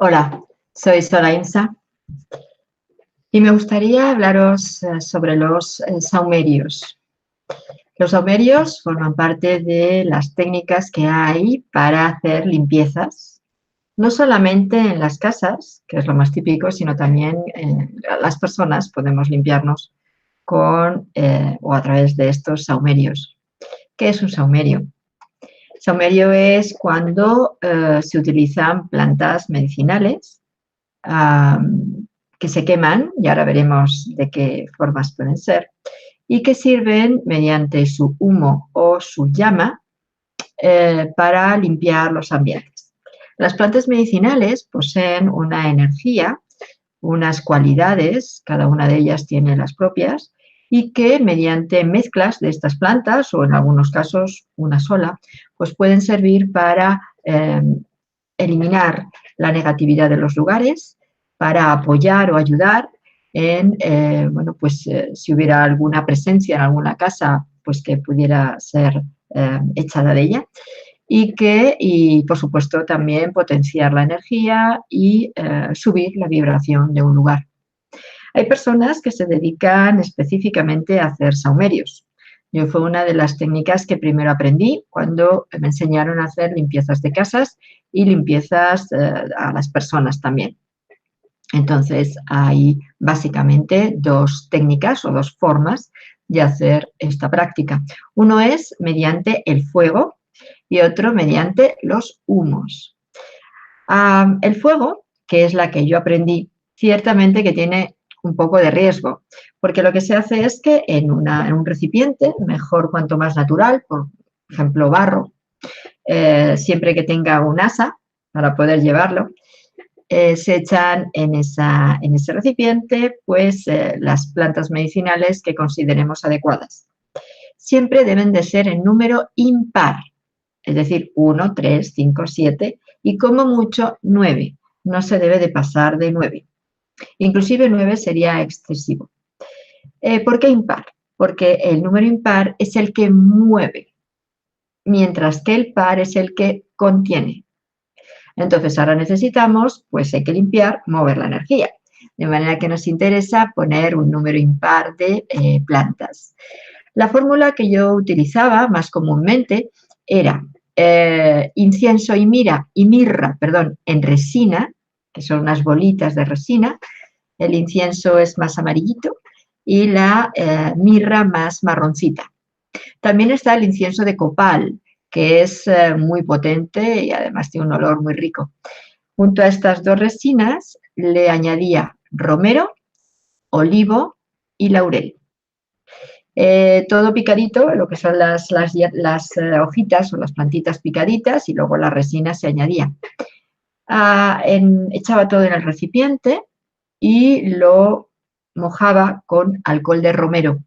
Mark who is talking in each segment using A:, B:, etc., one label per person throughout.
A: Hola, soy Sora Insa y me gustaría hablaros sobre los saumerios. Los saumerios forman parte de las técnicas que hay para hacer limpiezas, no solamente en las casas, que es lo más típico, sino también las personas podemos limpiarnos con o a través de estos saumerios. ¿Qué es un saumerio? Saumerio es cuando se utilizan plantas medicinales que se queman, y ahora veremos de qué formas pueden ser, y que sirven mediante su humo o su llama para limpiar los ambientes. Las plantas medicinales poseen una energía, unas cualidades, cada una de ellas tiene las propias, y que mediante mezclas de estas plantas, o en algunos casos una sola, pues pueden servir para eliminar la negatividad de los lugares, para apoyar o ayudar en, si hubiera alguna presencia en alguna casa, pues que pudiera ser echada de ella. Y por supuesto, también potenciar la energía y subir la vibración de un lugar. Hay personas que se dedican específicamente a hacer saumerios. Yo fue una de las técnicas que primero aprendí cuando me enseñaron a hacer limpiezas de casas y limpiezas a las personas también. Entonces, hay básicamente dos técnicas o dos formas de hacer esta práctica. Uno es mediante el fuego y otro mediante los humos. El fuego, que es la que yo aprendí, ciertamente que tiene un poco de riesgo, porque lo que se hace es que en un recipiente, mejor cuanto más natural, por ejemplo barro, siempre que tenga un asa para poder llevarlo, se echan en ese recipiente pues las plantas medicinales que consideremos adecuadas. Siempre deben de ser en número impar, es decir, 1, 3, 5, 7 y como mucho 9. No se debe de pasar de 9. Inclusive 9 sería excesivo. ¿Por qué impar? Porque el número impar es el que mueve, mientras que el par es el que contiene. Entonces ahora necesitamos, pues hay que limpiar, mover la energía. De manera que nos interesa poner un número impar de plantas. La fórmula que yo utilizaba más comúnmente era incienso y mirra, en resina, que son unas bolitas de resina. El incienso es más amarillito y la mirra más marroncita. También está el incienso de copal, que es muy potente y además tiene un olor muy rico. Junto a estas dos resinas le añadía romero, olivo y laurel. Todo picadito, lo que son las hojitas o las plantitas picaditas, y luego la resina se añadía. Echaba todo en el recipiente y lo mojaba con alcohol de romero.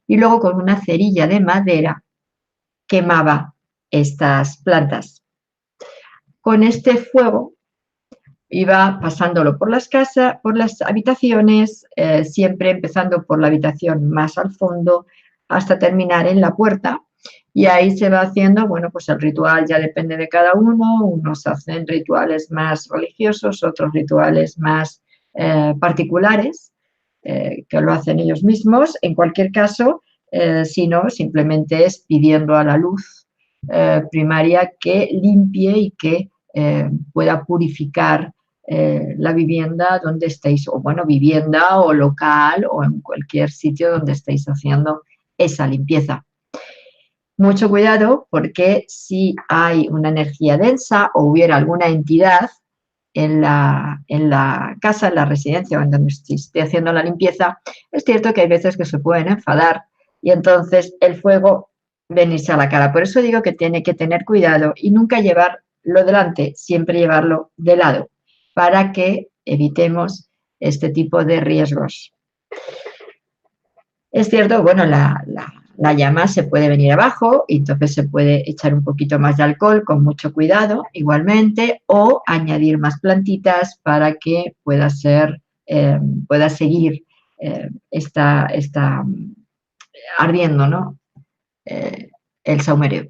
A: Y luego con una cerilla de madera quemaba estas plantas. Con este fuego iba pasándolo por las casas, por las habitaciones, siempre empezando por la habitación más al fondo hasta terminar en la puerta. Y ahí se va haciendo, bueno, pues el ritual ya depende de cada uno. Unos hacen rituales más religiosos, otros rituales más particulares, que lo hacen ellos mismos. En cualquier caso, si no, simplemente es pidiendo a la luz primaria que limpie y que pueda purificar la vivienda donde estéis, o bueno, vivienda o local o en cualquier sitio donde estéis haciendo esa limpieza. Mucho cuidado, porque si hay una energía densa o hubiera alguna entidad en la casa, en la residencia o en donde esté haciendo la limpieza, es cierto que hay veces que se pueden enfadar y entonces el fuego venirse a la cara. Por eso digo que tiene que tener cuidado y nunca llevarlo delante, siempre llevarlo de lado, para que evitemos este tipo de riesgos. Es cierto, bueno, la llama se puede venir abajo y entonces se puede echar un poquito más de alcohol con mucho cuidado igualmente, o añadir más plantitas para que pueda seguir ardiendo, ¿no? El saumerio.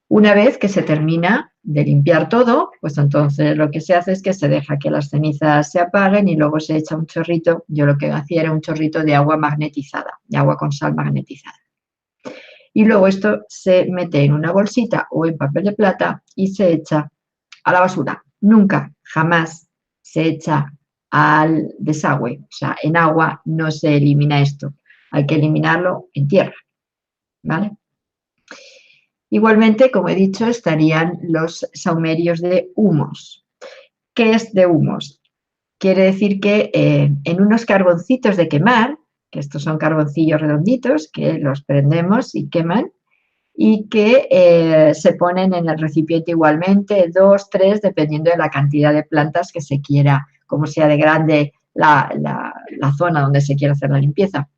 A: Una vez que se termina de limpiar todo, pues entonces lo que se hace es que se deja que las cenizas se apaguen y luego se echa un chorrito. Yo lo que hacía era un chorrito de agua magnetizada, de agua con sal magnetizada. Y luego esto se mete en una bolsita o en papel de plata y se echa a la basura. Nunca, jamás se echa al desagüe. O sea, en agua no se elimina esto. Hay que eliminarlo en tierra, ¿vale? Igualmente, como he dicho, estarían los saumerios de humos. ¿Qué es de humos? Quiere decir que en unos carboncitos de quemar, que estos son carboncillos redonditos, que los prendemos y queman, y que se ponen en el recipiente igualmente, 2, 3, dependiendo de la cantidad de plantas que se quiera, como sea de grande la zona donde se quiera hacer la limpieza.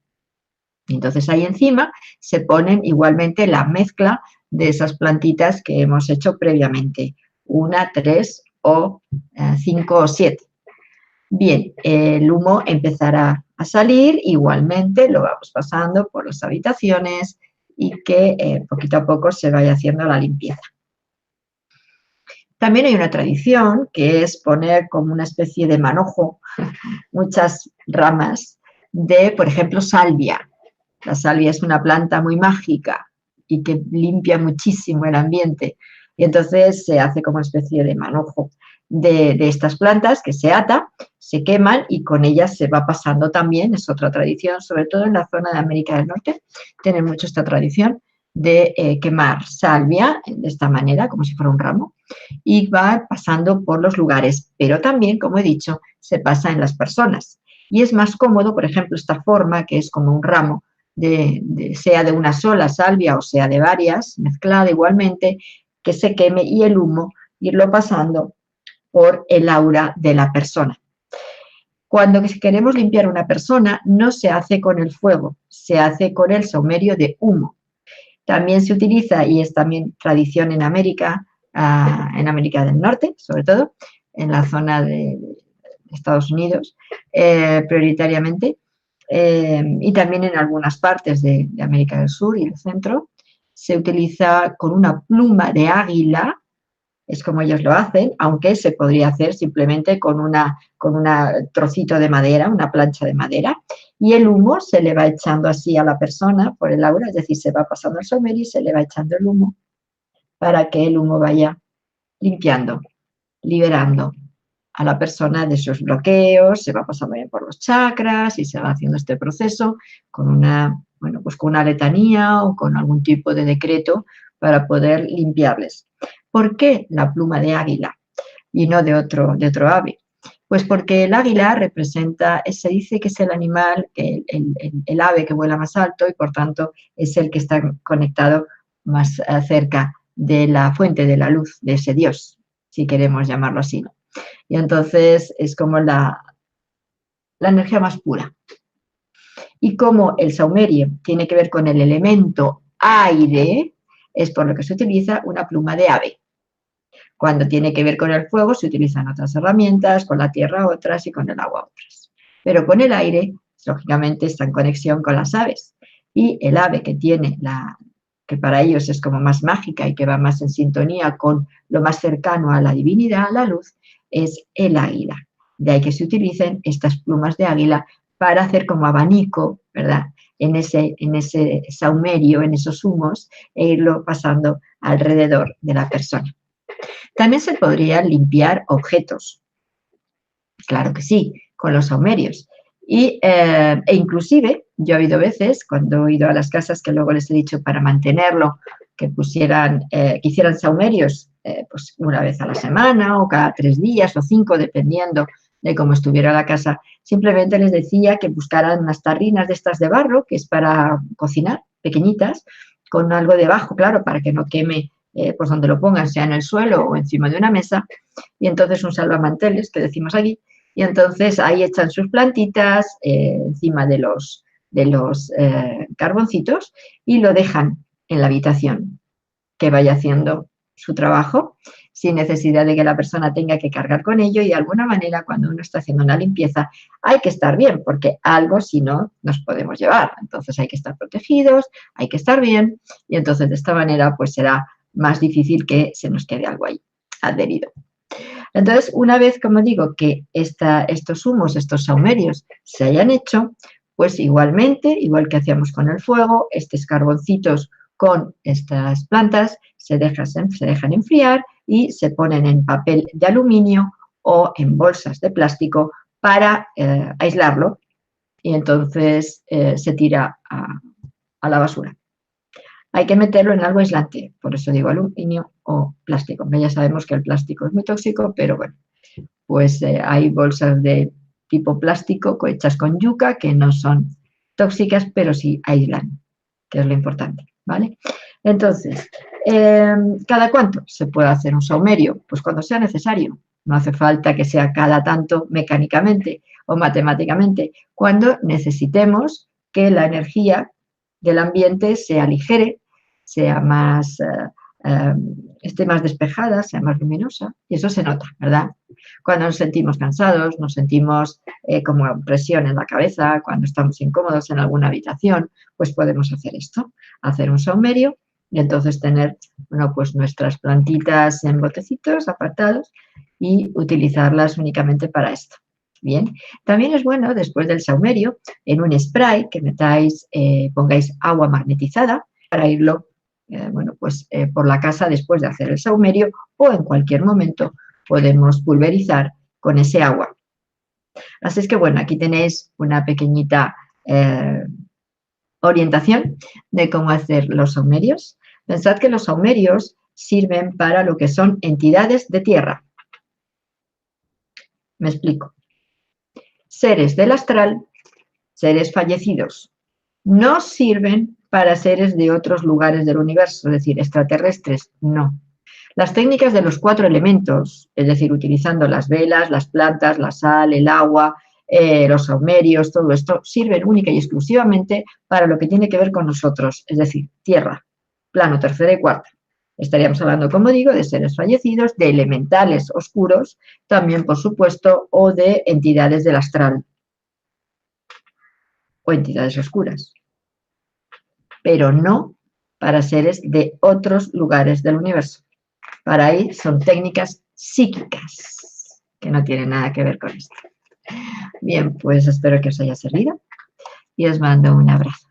A: Y entonces ahí encima se ponen igualmente la mezcla de esas plantitas que hemos hecho previamente, 1, 3 o 5 o 7. Bien, el humo empezará a salir, igualmente lo vamos pasando por las habitaciones y que poquito a poco se vaya haciendo la limpieza. También hay una tradición que es poner como una especie de manojo muchas ramas de, por ejemplo, salvia. La salvia es una planta muy mágica y que limpia muchísimo el ambiente. Y entonces se hace como una especie de manojo de estas plantas que se ata, se queman y con ellas se va pasando también, es otra tradición, sobre todo en la zona de América del Norte, tienen mucho esta tradición de quemar salvia de esta manera, como si fuera un ramo, y va pasando por los lugares, pero también, como he dicho, se pasa en las personas. Y es más cómodo, por ejemplo, esta forma, que es como un ramo, sea de una sola salvia o sea de varias, mezclada igualmente, que se queme y el humo irlo pasando por el aura de la persona. Cuando queremos limpiar una persona, no se hace con el fuego, se hace con el saumerio de humo. También se utiliza, y es también tradición en América del Norte, sobre todo, en la zona de Estados Unidos, prioritariamente, y también en algunas partes de América del Sur y del Centro, se utiliza con una pluma de águila, es como ellos lo hacen, aunque se podría hacer simplemente con un trocito de madera, una plancha de madera, y el humo se le va echando así a la persona por el aura, es decir, se va pasando el saumerio y se le va echando el humo para que el humo vaya limpiando, liberando a la persona de sus bloqueos, se va pasando bien por los chakras y se va haciendo este proceso con pues con una letanía o con algún tipo de decreto para poder limpiarles. ¿Por qué la pluma de águila y no de otro ave? Pues porque el águila representa, se dice que es el animal, el ave que vuela más alto y por tanto es el que está conectado más cerca de la fuente de la luz, de ese Dios, si queremos llamarlo así, ¿no? Y entonces es como la energía más pura. Y como el saumerio tiene que ver con el elemento aire, es por lo que se utiliza una pluma de ave. Cuando tiene que ver con el fuego se utilizan otras herramientas, con la tierra otras y con el agua otras. Pero con el aire, lógicamente, está en conexión con las aves. Y el ave que para ellos es como más mágica y que va más en sintonía con lo más cercano a la divinidad, a la luz, es el águila. De ahí que se utilicen estas plumas de águila para hacer como abanico, ¿verdad? En ese saumerio, en esos humos, e irlo pasando alrededor de la persona. También se podrían limpiar objetos, claro que sí, con los saumerios. E inclusive, yo he habido veces, cuando he ido a las casas que luego les he dicho para mantenerlo, que hicieran saumerios pues una vez a la semana o cada 3 días o 5, dependiendo de cómo estuviera la casa. Simplemente les decía que buscaran unas tarrinas de estas de barro, que es para cocinar, pequeñitas, con algo debajo, claro, para que no queme pues donde lo pongan, sea en el suelo o encima de una mesa, y entonces un salvamanteles, que decimos aquí, y entonces ahí echan sus plantitas encima de los carboncitos y lo dejan en la habitación, que vaya haciendo su trabajo sin necesidad de que la persona tenga que cargar con ello, y de alguna manera cuando uno está haciendo una limpieza hay que estar bien, porque algo si no nos podemos llevar, entonces hay que estar protegidos, hay que estar bien, y entonces de esta manera pues será más difícil que se nos quede algo ahí. adherido. Entonces, una vez, como digo, que estos humos, estos saumerios se hayan hecho, pues igualmente, igual que hacíamos con el fuego, estos carboncitos con estas plantas se dejan enfriar y se ponen en papel de aluminio o en bolsas de plástico para aislarlo, y entonces se tira a la basura. Hay que meterlo en algo aislante, por eso digo aluminio o plástico. Ya sabemos que el plástico es muy tóxico, pero bueno, pues hay bolsas de tipo plástico hechas con yuca que no son tóxicas, pero sí aíslan, que es lo importante, ¿vale? Entonces, ¿cada cuánto se puede hacer un saumerio? Pues cuando sea necesario. No hace falta que sea cada tanto mecánicamente o matemáticamente. Cuando necesitemos que la energía del ambiente se aligere, sea más, esté más despejada, sea más luminosa, y eso se nota, ¿verdad? Cuando nos sentimos cansados, nos sentimos como presión en la cabeza, cuando estamos incómodos en alguna habitación, pues podemos hacer esto, hacer un saumerio y entonces tener, bueno, pues nuestras plantitas en botecitos apartados y utilizarlas únicamente para esto. Bien, también es bueno después del saumerio, en un spray que metáis, pongáis agua magnetizada para irlo, bueno, pues por la casa después de hacer el saumerio o en cualquier momento podemos pulverizar con ese agua. Así es que bueno, aquí tenéis una pequeñita orientación de cómo hacer los saumerios. Pensad que los saumerios sirven para lo que son entidades de tierra. Me explico. Seres del astral, seres fallecidos, no sirven para seres de otros lugares del universo, es decir, extraterrestres, no. Las técnicas de los 4 elementos, es decir, utilizando las velas, las plantas, la sal, el agua, los saumerios, todo esto, sirven única y exclusivamente para lo que tiene que ver con nosotros, es decir, tierra, plano tercera y cuarta. Estaríamos hablando, como digo, de seres fallecidos, de elementales oscuros, también, por supuesto, o de entidades del astral o entidades oscuras, pero no para seres de otros lugares del universo. Para ahí son técnicas psíquicas, que no tienen nada que ver con esto. Bien, pues espero que os haya servido y os mando un abrazo.